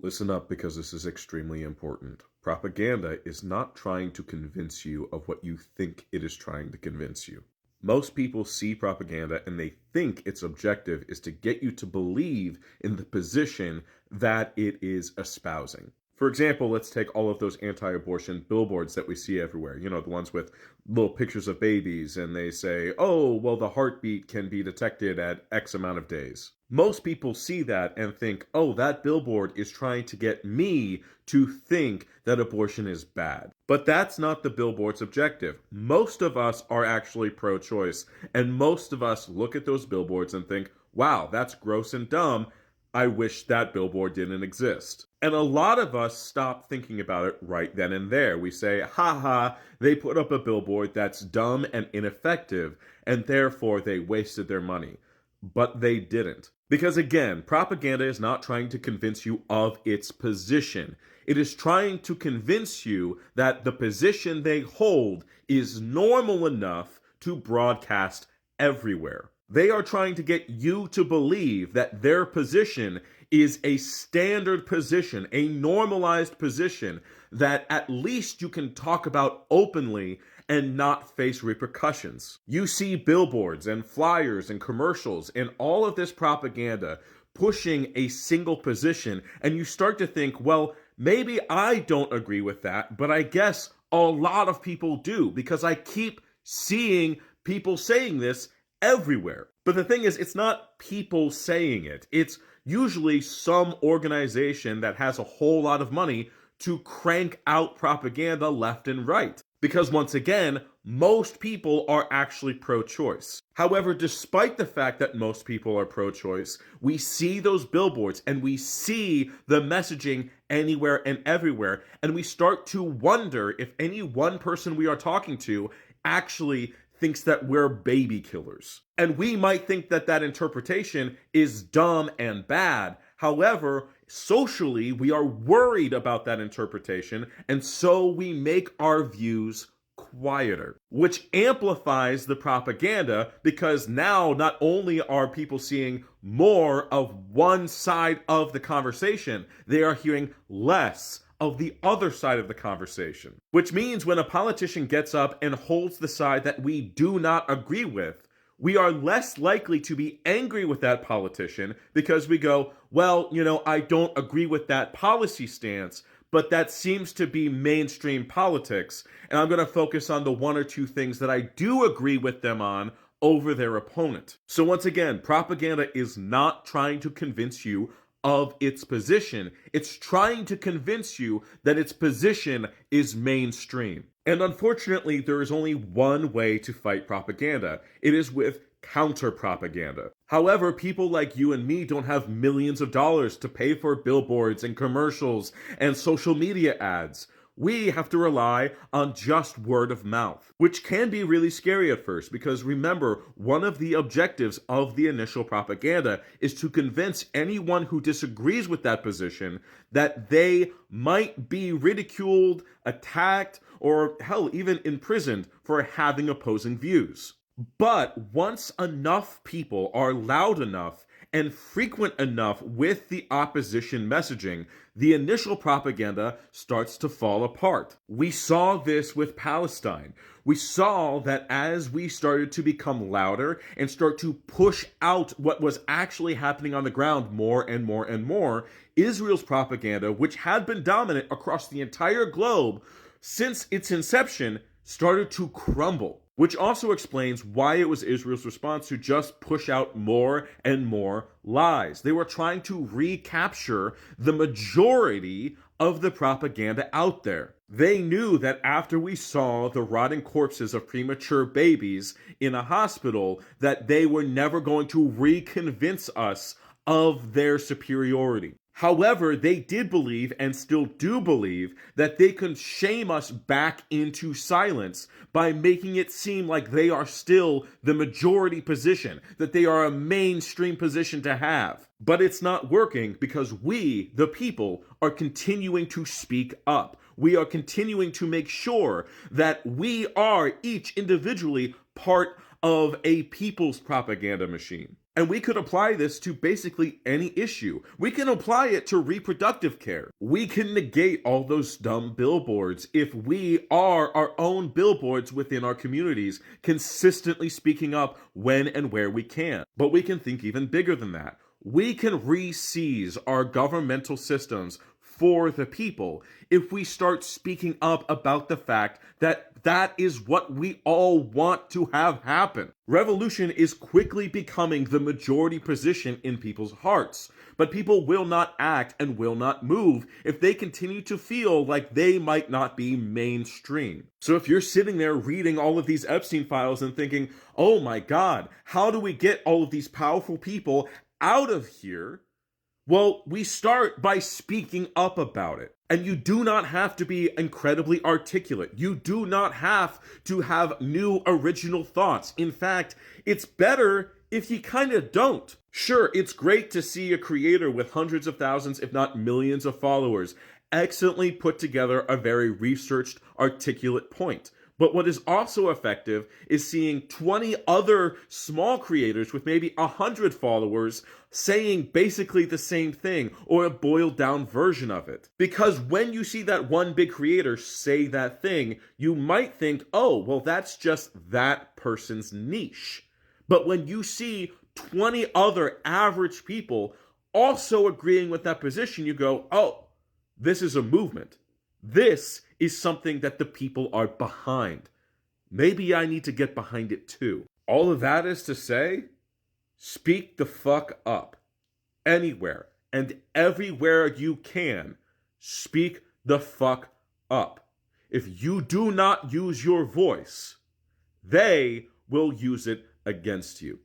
Listen up because this is extremely important. Propaganda is not trying to convince you of what you think it is trying to convince you. Most people see propaganda and they think its objective is to get you to believe in the position that it is espousing. For example, let's take all of those anti abortion billboards that we see everywhere. You know, the ones with little pictures of babies, and they say, oh, well, the heartbeat can be detected at X amount of days. Most people see that and think, oh, that billboard is trying to get me to think that abortion is bad. But that's not the billboard's objective. Most of us are actually pro choice, and most of us look at those billboards and think, wow, that's gross and dumb. I wish that billboard didn't exist. And a lot of us stop thinking about it right then and there. We say, haha, they put up a billboard that's dumb and ineffective, and therefore they wasted their money. But they didn't. Because again, propaganda is not trying to convince you of its position. It is trying to convince you that the position they hold is normal enough to broadcast everywhere. They are trying to get you to believe that their position is a standard position, a normalized position that at least you can talk about openly and not face repercussions. You see billboards and flyers and commercials and all of this propaganda pushing a single position, and you start to think, well, maybe I don't agree with that, but I guess a lot of people do because I keep seeing people saying this everywhere. But the thing is, it's not people saying it. It's usually some organization that has a whole lot of money to crank out propaganda left and right. Because once again, most people are actually pro-choice. However, despite the fact that most people are pro-choice, we see those billboards and we see the messaging anywhere and everywhere, and we start to wonder if any one person we are talking to actually thinks that we're baby killers. And we might think that that interpretation is dumb and bad. However, socially, we are worried about that interpretation, and so we make our views quieter, which amplifies the propaganda because now not only are people seeing more of one side of the conversation, they are hearing less of the other side of the conversation. Which means when a politician gets up and holds the side that we do not agree with, we are less likely to be angry with that politician because we go, well, I don't agree with that policy stance, but that seems to be mainstream politics, and I'm going to focus on the one or two things that I do agree with them on over their opponent. So once again, propaganda is not trying to convince you of its position. It's trying to convince you that its position is mainstream. And unfortunately, there is only one way to fight propaganda. It is with counter-propaganda. However, people like you and me don't have millions of dollars to pay for billboards and commercials and social media ads. We have to rely on just word of mouth, which can be really scary at first because remember, one of the objectives of the initial propaganda is to convince anyone who disagrees with that position that they might be ridiculed, attacked, or hell, even imprisoned for having opposing views. But once enough people are loud enough and frequent enough with the opposition messaging, the initial propaganda starts to fall apart. We saw this with Palestine. We saw that as we started to become louder and start to push out what was actually happening on the ground more and more and more, Israel's propaganda, which had been dominant across the entire globe since its inception, started to crumble. Which also explains why it was Israel's response to just push out more and more lies. They were trying to recapture the majority of the propaganda out there. They knew that after we saw the rotting corpses of premature babies in a hospital, that they were never going to reconvince us of their superiority. However, they did believe and still do believe that they can shame us back into silence by making it seem like they are still the majority position, that they are a mainstream position to have. But it's not working because we, the people, are continuing to speak up. We are continuing to make sure that we are each individually part of a people's propaganda machine. And we could apply this to basically any issue. We can apply it to reproductive care. We can negate all those dumb billboards if we are our own billboards within our communities, consistently speaking up when and where we can. But we can think even bigger than that. We can re-seize our governmental systems for the people if we start speaking up about the fact that that is what we all want to have happen. Revolution is quickly becoming the majority position in people's hearts, but people will not act and will not move if they continue to feel like they might not be mainstream. So if you're sitting there reading all of these Epstein files and thinking, oh my God, how do we get all of these powerful people out of here? Well, we start by speaking up about it. And you do not have to be incredibly articulate. You do not have to have new original thoughts. In fact, it's better if you kind of don't. Sure, it's great to see a creator with hundreds of thousands, if not millions of followers, excellently put together a very researched, articulate point. But what is also effective is seeing 20 other small creators with maybe 100 followers saying basically the same thing or a boiled down version of it. Because when you see that one big creator say that thing, you might think, oh, well, that's just that person's niche. But when you see 20 other average people also agreeing with that position, you go, oh, this is a movement. This is something that the people are behind. Maybe I need to get behind it too. All of that is to say, speak the fuck up. Anywhere and everywhere you can, speak the fuck up. If you do not use your voice, they will use it against you.